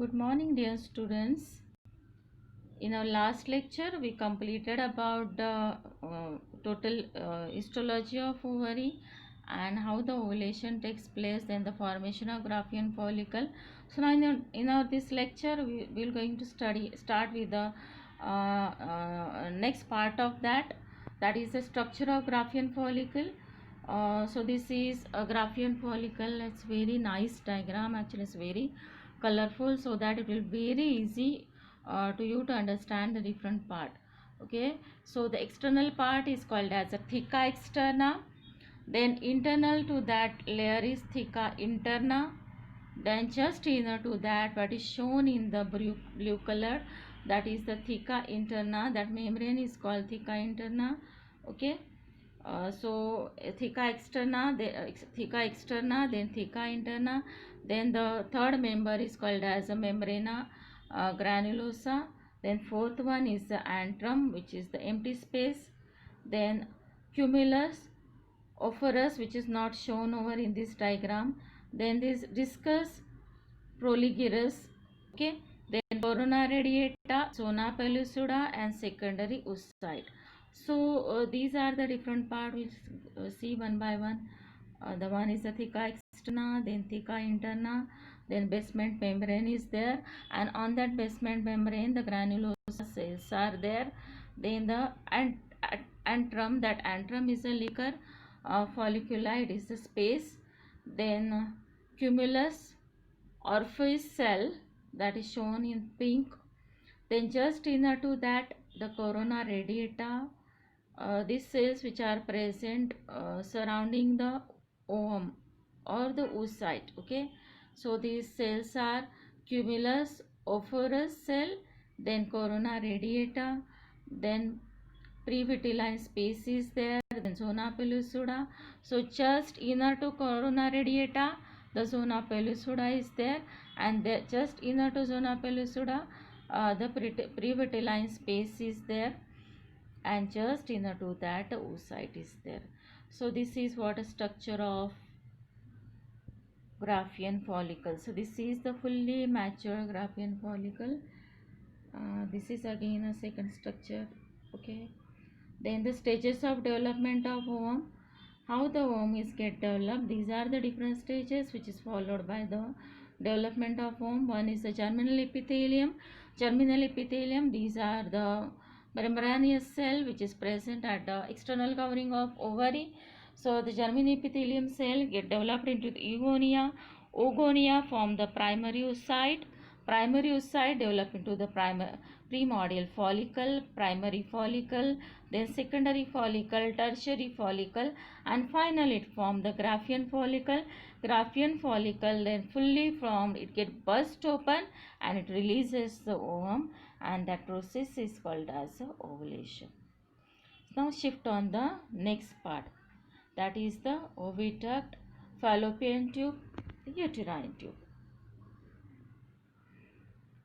Good morning, dear students. In our last lecture, we completed about the total histology of ovary and how the ovulation takes place, then the formation of Graafian follicle. So now in our this lecture, we will going to start with the next part of that. That is the structure of Graafian follicle. So this is a Graafian follicle. It's very nice diagram. Actually, it's very colorful, so that it will be very easy to you to understand the different part. Okay, so the external part is called as a theca externa, then internal to that layer is theca interna, then just inner to that what is shown in the blue color, that is the theca interna. That membrane is called theca interna. Okay, so theca externa, then theca interna, then the third member is called as a membrana granulosa, then fourth one is the antrum, which is the empty space, then cumulus ophorus, which is not shown over in this diagram, then this discus proligirus. Okay, then corona radiata, zona pellucida, and secondary oocyte. So these are the different parts. We'll see one by one. The one is the theca externa, then theca interna, then basement membrane is there, and on that basement membrane the granulosa cells are there. Then the antrum, that antrum is a liquor folliculi, it is the space. Then cumulus orpheus cell, that is shown in pink. Then just inner to that the corona radiata, these cells which are present surrounding the ovum or the oocyte. Okay, so these cells are cumulus ophorus cell, then corona radiata, then previtelline space is there, then zona pellucida. So just inner to corona radiata the zona pellucida is there, and just inner to zona pellucida the previtelline space is there, and just inner to that the oocyte is there. So this is what a structure of Graafian follicle. So this is the fully mature Graafian follicle. This is again a second structure. Okay, then the stages of development of ovum, how the ovum is get developed. These are the different stages which is followed by the development of ovum. One is the germinal epithelium. Germinal epithelium, these are the membranous cell which is present at the external covering of ovary. So the germinal epithelium cell get developed into the oogonia. Oogonia form the primary oocyte. Primary oocyte develop into the primordial follicle, primary follicle, then secondary follicle, tertiary follicle, and finally it form the Graafian follicle. Graafian follicle then fully formed, it get burst open and it releases the ovum, and that process is called as ovulation. Now shift on the next part, that is the oviduct, fallopian tube, the uterine tube.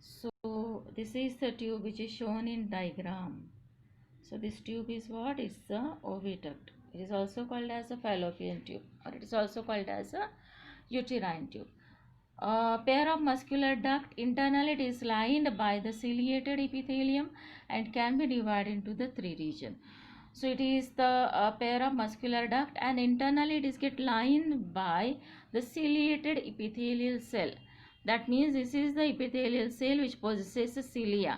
So this is the tube which is shown in diagram. So this tube is what? It's the oviduct. It is also called as a fallopian tube, or it is also called as a uterine tube. A pair of muscular duct, internally it is lined by the ciliated epithelium and can be divided into the three regions. So it is the pair of muscular duct, and internally it is get lined by the ciliated epithelial cell. That means this is the epithelial cell which possesses a cilia.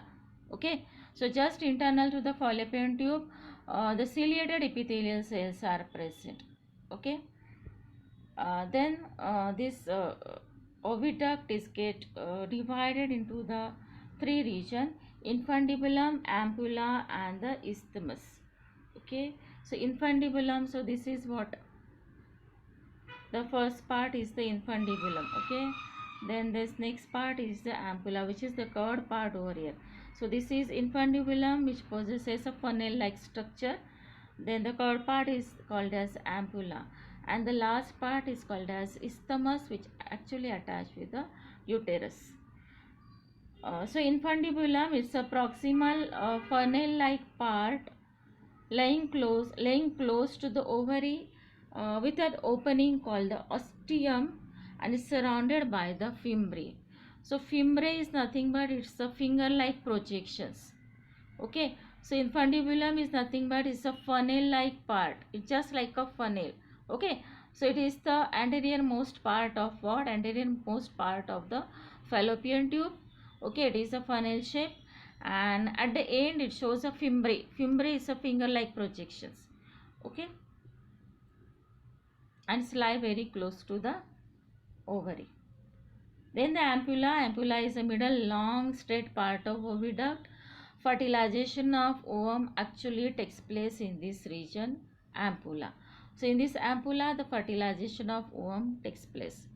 Okay, so just internal to the fallopian tube the ciliated epithelial cells are present. Okay, then this oviduct is get divided into the three region: infundibulum, ampulla, and the isthmus. Okay, so infundibulum, so this is what the first part is, the infundibulum. Okay, then this next part is the ampulla, which is the curved part over here. So this is infundibulum, which possesses a funnel like structure. Then the curved part is called as ampulla, and the last part is called as isthmus, which actually attached with the uterus. So infundibulum is a proximal funnel like part lying close to the ovary with an opening called the ostium, and is surrounded by the fimbriae. So fimbriae is nothing but it's a finger like projections. Okay, so infundibulum is nothing but it's a funnel like part. It's just like a funnel. Okay, so it is the anterior most part of what? Anterior most part of the fallopian tube. Okay, it is a funnel shape, and at the end it shows a fimbriae. Fimbriae is a finger like projections. Okay, and it's lie very close to the ovary. Then the ampulla. Ampulla is a middle long straight part of oviduct. Fertilization of ovum actually takes place in this region, ampulla. So in this ampulla, the fertilization of ovum takes place.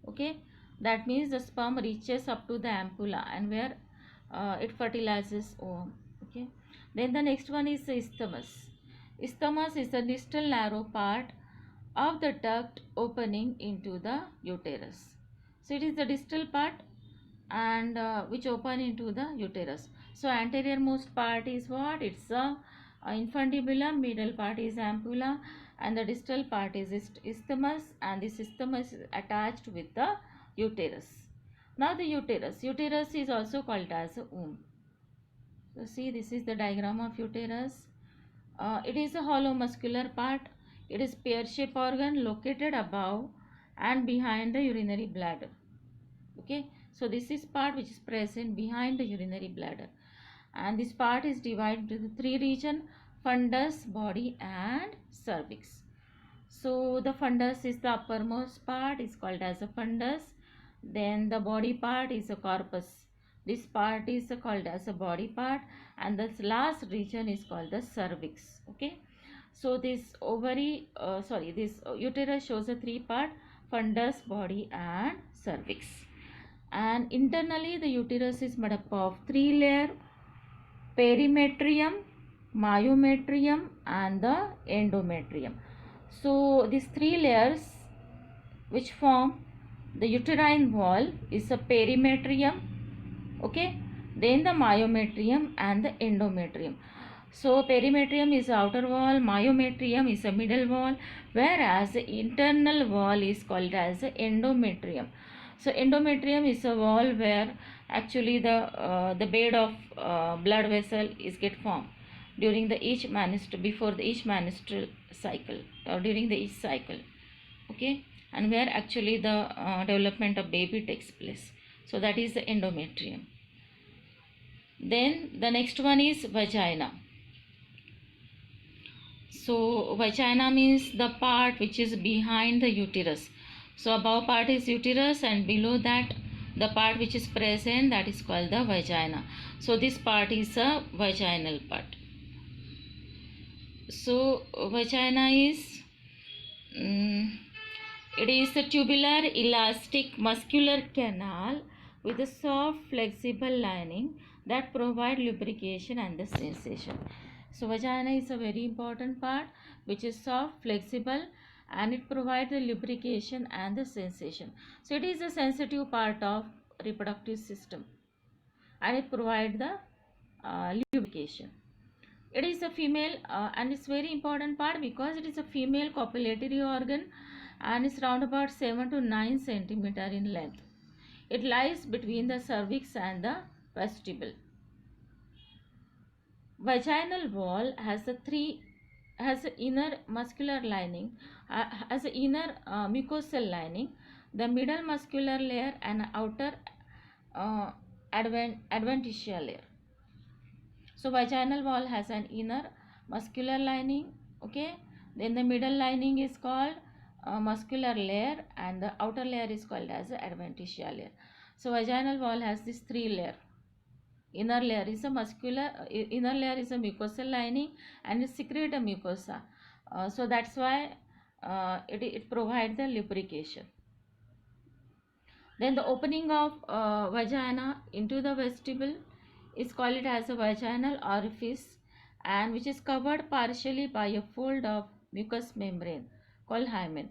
Okay, that means the sperm reaches up to the ampulla and where it fertilizes ovum. Okay, then the next one is the isthmus. Isthmus is the distal narrow part of the duct opening into the uterus. So it is the distal part and which open into the uterus. So anterior most part is what? It's a infundibulum, middle part is ampulla, and the distal part is isthmus, and this isthmus is attached with the uterus. Now the uterus is also called as a womb. So see, this is the diagram of uterus. It is a hollow muscular part. It is pear-shaped organ located above and behind the urinary bladder. Okay, so this is part which is present behind the urinary bladder, and this part is divided into the three regions: fundus, body, and cervix. So the fundus is the uppermost part, is called as a fundus. Then the body part is a corpus. This part is called as a body part, and this last region is called the cervix. Okay, so this this uterus shows a three part: fundus, body, and cervix. And internally the uterus is made up of three layers: perimetrium, myometrium, and the endometrium. So these three layers which form the uterine wall is a perimetrium. Okay, then the myometrium and the endometrium. So perimetrium is outer wall, myometrium is a middle wall, whereas the internal wall is called as the endometrium. So endometrium is a wall where actually the bed of blood vessel is get formed during the each menstrual, before the each menstrual cycle, or during the each cycle. Okay, and where actually the development of baby takes place. So that is the endometrium. Then the next one is vagina. So vagina means the part which is behind the uterus. So above part is uterus, and below that the part which is present, that is called the vagina. So this part is a vaginal part. So vagina is it is a tubular elastic muscular canal with a soft flexible lining that provide lubrication and the sensation. So vagina is a very important part which is soft, flexible, and it provides the lubrication and the sensation. So it is a sensitive part of reproductive system, and it provides the lubrication. It is a female and it's very important part because it is a female copulatory organ, and it's around about 7 to 9 centimeter in length. It lies between the cervix and the vestibule. Vaginal wall has an inner muscular lining, has an inner mucosal lining, the middle muscular layer, and outer adventitial layer. So vaginal wall has an inner muscular lining. Okay, then the middle lining is called muscular layer, and the outer layer is called as the adventitial layer. So vaginal wall has this three layer. Inner layer is a inner layer is a mucosal lining, and it secretes a mucosa. So that's why it provides the lubrication. Then the opening of vagina into the vestibule is called it as a vaginal orifice, and which is covered partially by a fold of mucous membrane called hymen.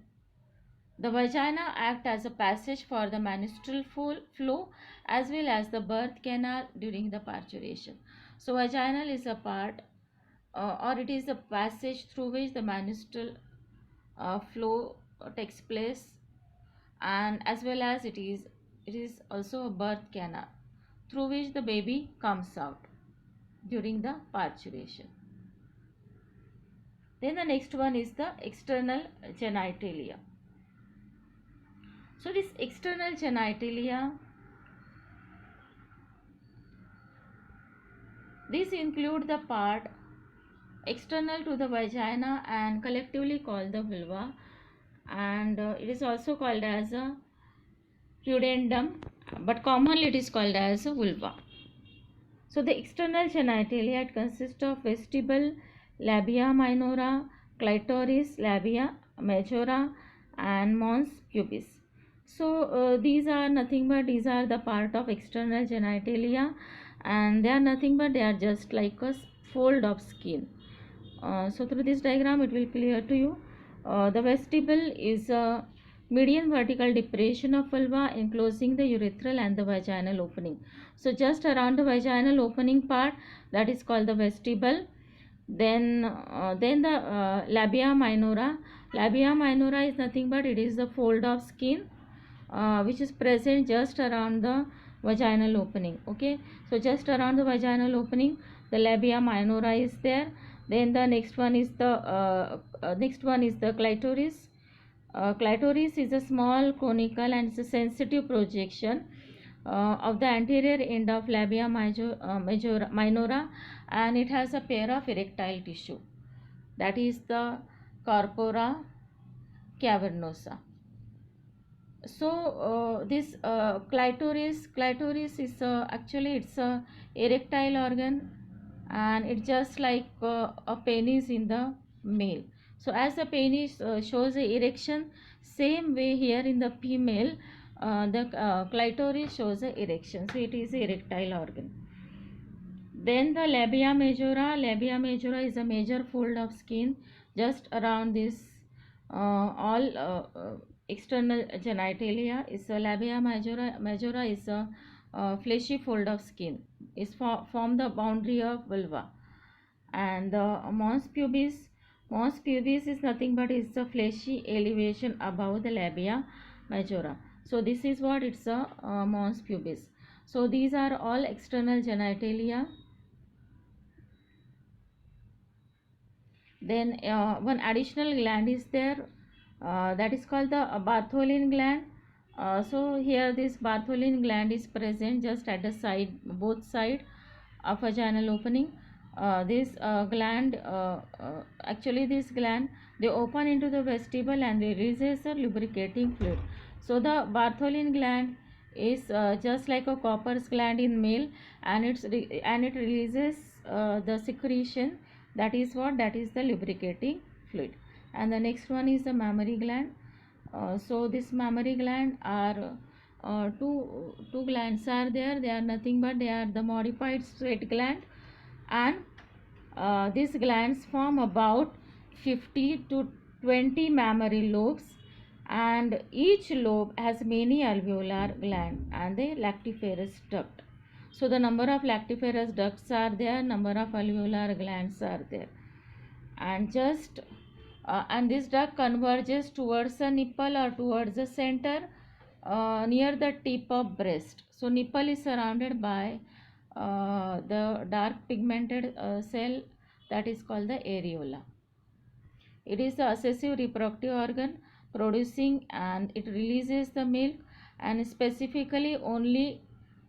The vagina acts as a passage for the menstrual flow as well as the birth canal during the parturition. So vaginal is a part or it is a passage through which the menstrual flow takes place, and as well as it is it is also a birth canal through which the baby comes out during the parturition. Then the next one is the external genitalia. So this external genitalia, these include the part external to the vagina and collectively called the vulva, and it is also called as a pudendum, but commonly it is called as a vulva. So the external genitalia, it consists of vestibule, labia minora, clitoris, labia majora, and mons pubis. So these are nothing but these are the part of external genitalia, and they are nothing but they are just like a fold of skin. So through this diagram it will clear to you. The vestibule is a median vertical depression of vulva enclosing the urethral and the vaginal opening. So just around the vaginal opening part, that is called the vestibule. Then the labia minora. Labia minora is nothing but it is the fold of skin which is present just around the vaginal opening. Okay, so just around the vaginal opening, the labia minora is there. Then the next one is the clitoris. Clitoris is a small conical and it's a sensitive projection of the anterior end of labia minora, and it has a pair of erectile tissue, that is the corpora cavernosa. So this clitoris is actually it's a erectile organ, and it's just like a penis in the male. So as the penis shows a erection, same way here in the female the clitoris shows a erection, so it is a erectile organ. Then the labia majora is a major fold of skin just around this all external genitalia. Is a labia majora is a fleshy fold of skin, is form the boundary of vulva. And the mons pubis is nothing but is a fleshy elevation above the labia majora. So this is what it's a mons pubis. So these are all external genitalia. Then one additional gland is there, that is called the Bartholin gland. So here this Bartholin gland is present just at the side, both side of vaginal opening. This gland actually this gland, they open into the vestibule and releases a lubricating fluid. So the Bartholin gland is just like a Cooper's gland in male, and it releases the secretion, that is what, that is the lubricating fluid. And the next one is the mammary gland. So this mammary gland are two glands are there. They are nothing but they are the modified sweat gland, and these glands form about 50 to 20 mammary lobes, and each lobe has many alveolar gland and the lactiferous duct. So the number of lactiferous ducts are there, number of alveolar glands are there, and just and this duct converges towards the nipple or towards the center near the tip of breast. So nipple is surrounded by the dark pigmented cell, that is called the areola. It is the accessive reproductive organ producing, and it releases the milk, and specifically only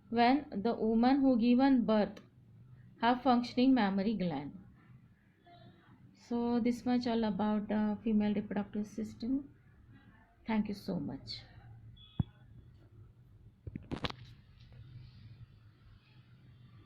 when the woman who given birth have functioning mammary gland. So this much all about the female reproductive system. Thank you so much.